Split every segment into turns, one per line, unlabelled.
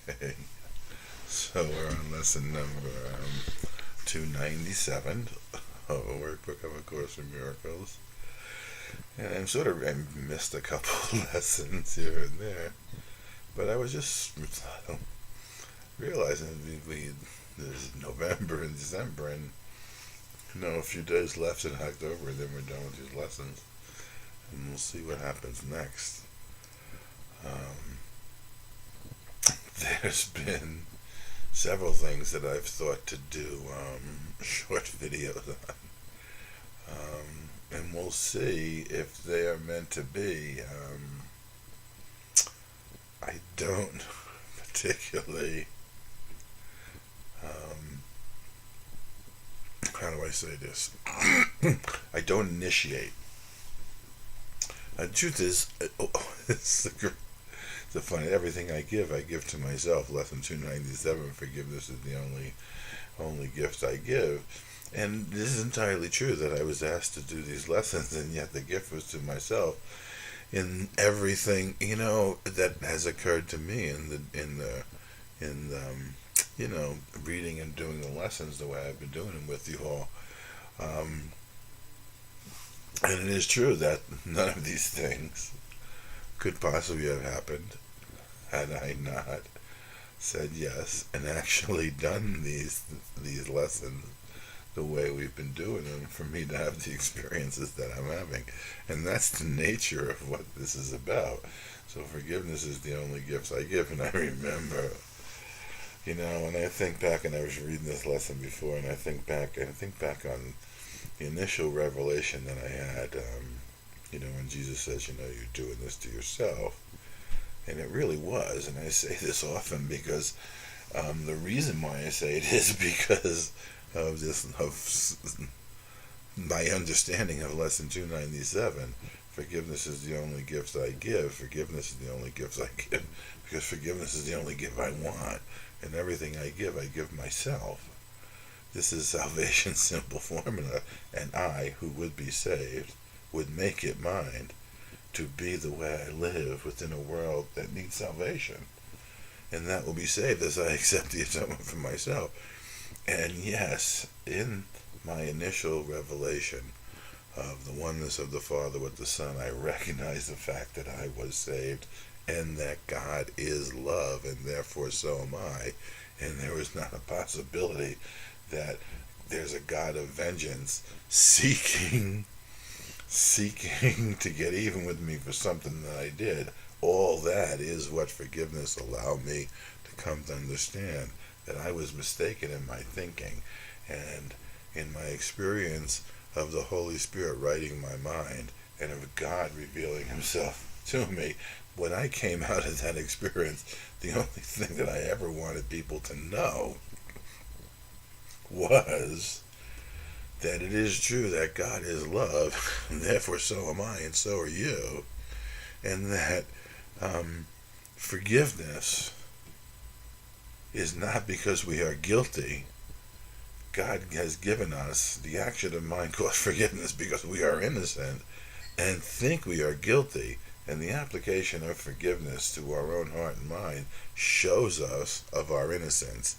Okay, so we're on lesson number 297 of a workbook of A Course in Miracles. And I missed a couple lessons here and there, but I was just realizing there's November and December, and a few days left in October, and then we're done with these lessons, and we'll see what happens next. There's been several things that I've thought to do short videos on, and we'll see if they are meant to be. I don't particularly, how do I say this? I don't initiate. The truth is, it's funny, everything I give to myself. Lesson 297, forgiveness is the only gift I give. And this is entirely true, that I was asked to do these lessons, and yet the gift was to myself. In everything, that has occurred to me in the reading and doing the lessons the way I've been doing them with you all. And it is true that none of these things could possibly have happened had I not said yes and actually done these lessons the way we've been doing them, for me to have the experiences that I'm having. And that's the nature of what this is about. So forgiveness is the only gift I give. And I remember, when I think back, and I was reading this lesson before, and I think back on the initial revelation that I had, when Jesus says, you're doing this to yourself. And it really was. And I say this often because the reason why I say it is because of my understanding of lesson 297. Forgiveness is the only gift I give. Forgiveness is the only gift I give, because forgiveness is the only gift I want. And everything I give myself. This is salvation's simple formula, and I, who would be saved, would make it mine to be the way I live within a world that needs salvation. And that will be saved as I accept the atonement for myself. And yes, in my initial revelation of the oneness of the Father with the Son, I recognized the fact that I was saved, and that God is love, and therefore so am I. And there is not a possibility that there's a God of vengeance seeking to get even with me for something that I did. All that is what forgiveness allowed me to come to understand, that I was mistaken in my thinking, and in my experience of the Holy Spirit writing my mind, and of God revealing himself to me. When I came out of that experience, the only thing that I ever wanted people to know was that it is true that God is love, and therefore so am I, and so are you, and that forgiveness is not because we are guilty. God has given us the action of mind called forgiveness because we are innocent and think we are guilty, and the application of forgiveness to our own heart and mind shows us of our innocence,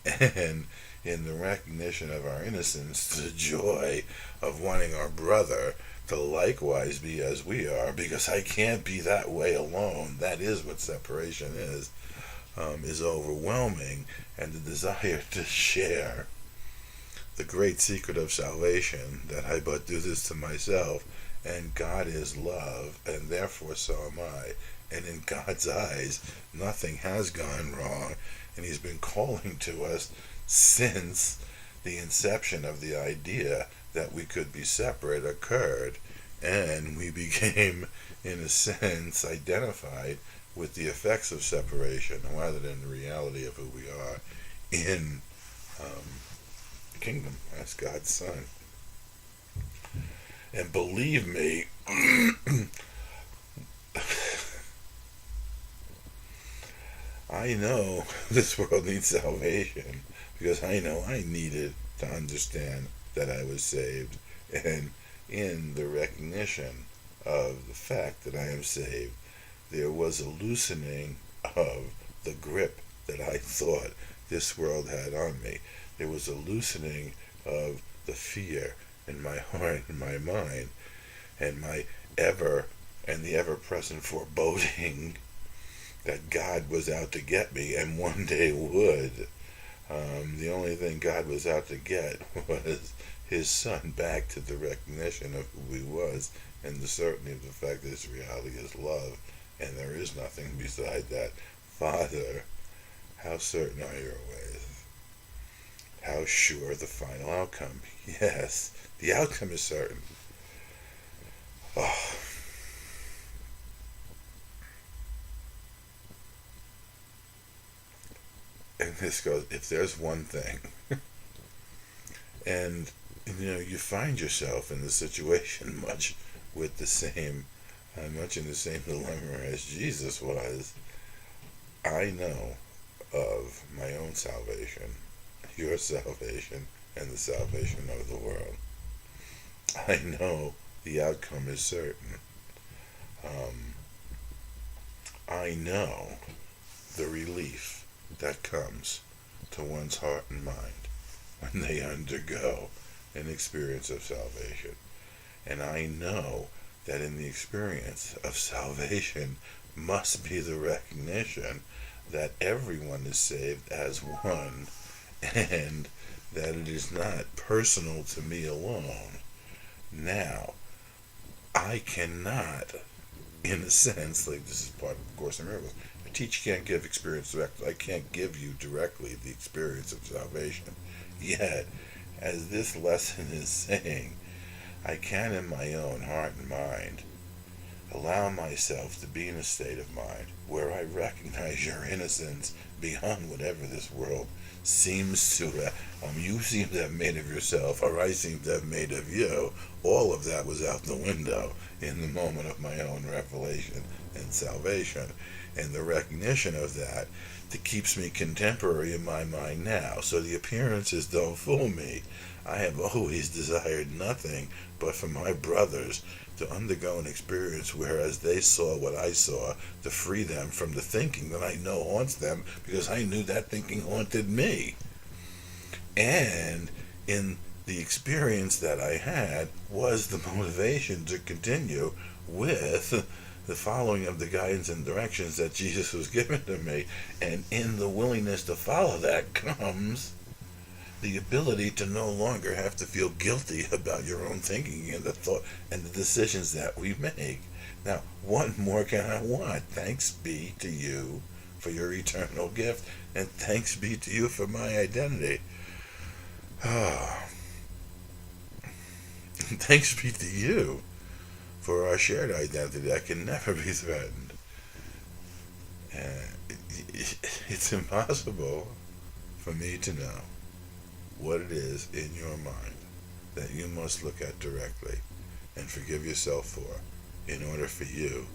and in the recognition of our innocence, the joy of wanting our brother to likewise be as we are, because I can't be that way alone. That is what separation is overwhelming, and the desire to share the great secret of salvation, that I but do this to myself, and God is love, and therefore so am I. And in God's eyes, nothing has gone wrong, and he's been calling to us since the inception of the idea that we could be separate occurred, and we became, in a sense, identified with the effects of separation rather than the reality of who we are in the kingdom as God's Son. And believe me, I know this world needs salvation, because I know I needed to understand that I was saved, and in the recognition of the fact that I am saved, there was a loosening of the grip that I thought this world had on me. There was a loosening of the fear in my heart and my mind, and the ever-present foreboding that God was out to get me, and one day would. The only thing God was out to get was his son back to the recognition of who he was, and the certainty of the fact that his reality is love, and there is nothing beside that. Father, how certain are your ways? How sure the final outcome? Yes, the outcome is certain. Oh. And this goes, if there's one thing, and you find yourself in the situation much in the same dilemma as Jesus was. I know of my own salvation, your salvation, and the salvation of the world. I know the outcome is certain. I know the relief that comes to one's heart and mind when they undergo an experience of salvation. And I know that in the experience of salvation must be the recognition that everyone is saved as one, and that it is not personal to me alone. Now, I cannot, in a sense, like this is part of Course in Miracles, a teacher can't give experience directly. I can't give you directly the experience of salvation. Yet, as this lesson is saying, I can in my own heart and mind allow myself to be in a state of mind where I recognize your innocence beyond whatever this world seems to have. You seem to have made of yourself, or I seem to have made of you. All of that was out the window in the moment of my own revelation and salvation. And the recognition of that keeps me contemporary in my mind now. So the appearances don't fool me. I have always desired nothing but for my brothers to undergo an experience whereas they saw what I saw, to free them from the thinking that I know haunts them, because I knew that thinking haunted me. And in the experience that I had was the motivation to continue with the following of the guidance and directions that Jesus was given to me. And in the willingness to follow that comes the ability to no longer have to feel guilty about your own thinking and the thought and the decisions that we make. Now, what more can I want? Thanks be to you for your eternal gift, and thanks be to you for my identity. Thanks be to you for our shared identity that can never be threatened. It's impossible for me to know what it is in your mind that you must look at directly and forgive yourself for in order for you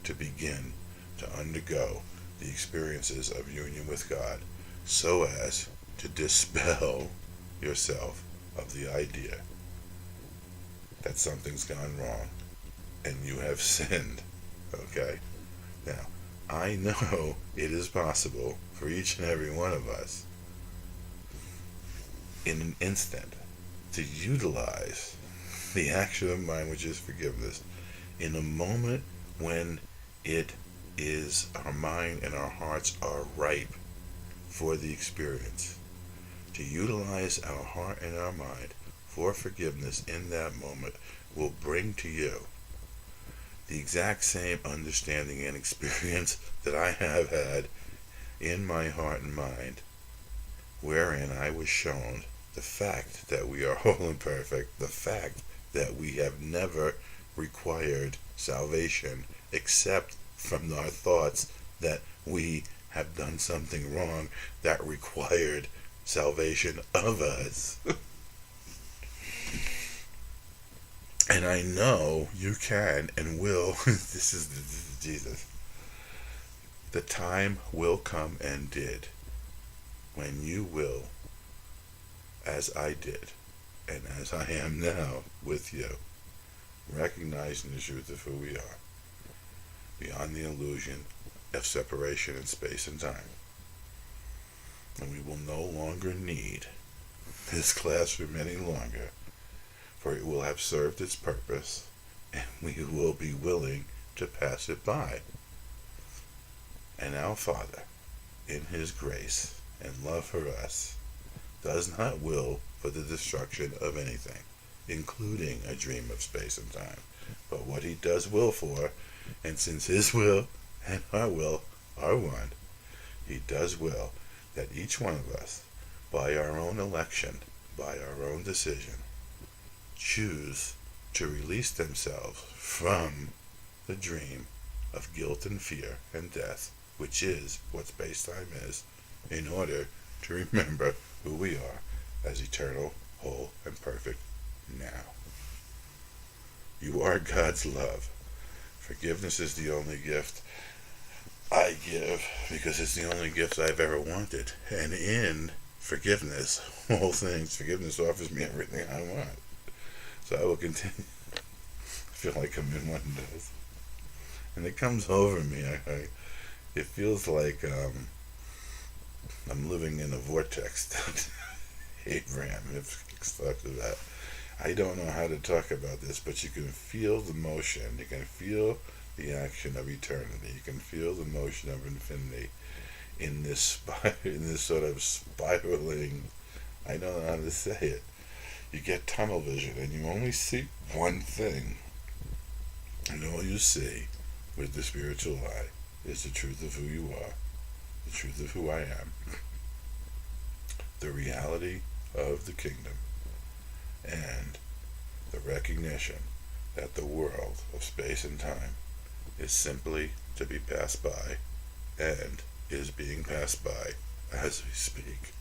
to begin to undergo the experiences of union with God, so as to dispel yourself of the idea that something's gone wrong and you have sinned. Okay? Now, I know it is possible for each and every one of us in an instant to utilize the action of mind, which is forgiveness, in a moment when it is our mind and our hearts are ripe for the experience. To utilize our heart and our mind for forgiveness in that moment will bring to you the exact same understanding and experience that I have had in my heart and mind, wherein I was shown the fact that we are whole and perfect, the fact that we have never required salvation except from our thoughts that we have done something wrong that required salvation of us. And I know you can and will. This is Jesus. The time will come and did when you will, as I did, and as I am now with you, recognizing the truth of who we are, beyond the illusion of separation in space and time. and we will no longer need this classroom any longer, for it will have served its purpose, and we will be willing to pass it by. And our Father, in His grace and love for us, does not will for the destruction of anything, including a dream of space and time. But what He does will for, and since His will and our will are one, He does will that each one of us, by our own election, by our own decision, choose to release themselves from the dream of guilt and fear and death, which is what space-time is, in order to remember who we are as eternal, whole, and perfect now. You are God's love. Forgiveness is the only gift I give because it's the only gift I've ever wanted. And in forgiveness, all things, forgiveness offers me everything I want. So I will continue. I feel like I'm in Oneness. And it comes over me. It feels like I'm living in a vortex that Abraham talked about. I don't know how to talk about this, but you can feel the motion. You can feel the action of eternity. You can feel the motion of infinity in this sort of spiraling. I don't know how to say it. You get tunnel vision, and you only see one thing. And all you see with the spiritual eye is the truth of who you are, the truth of who I am, the reality of the kingdom, and the recognition that the world of space and time is simply to be passed by and is being passed by as we speak.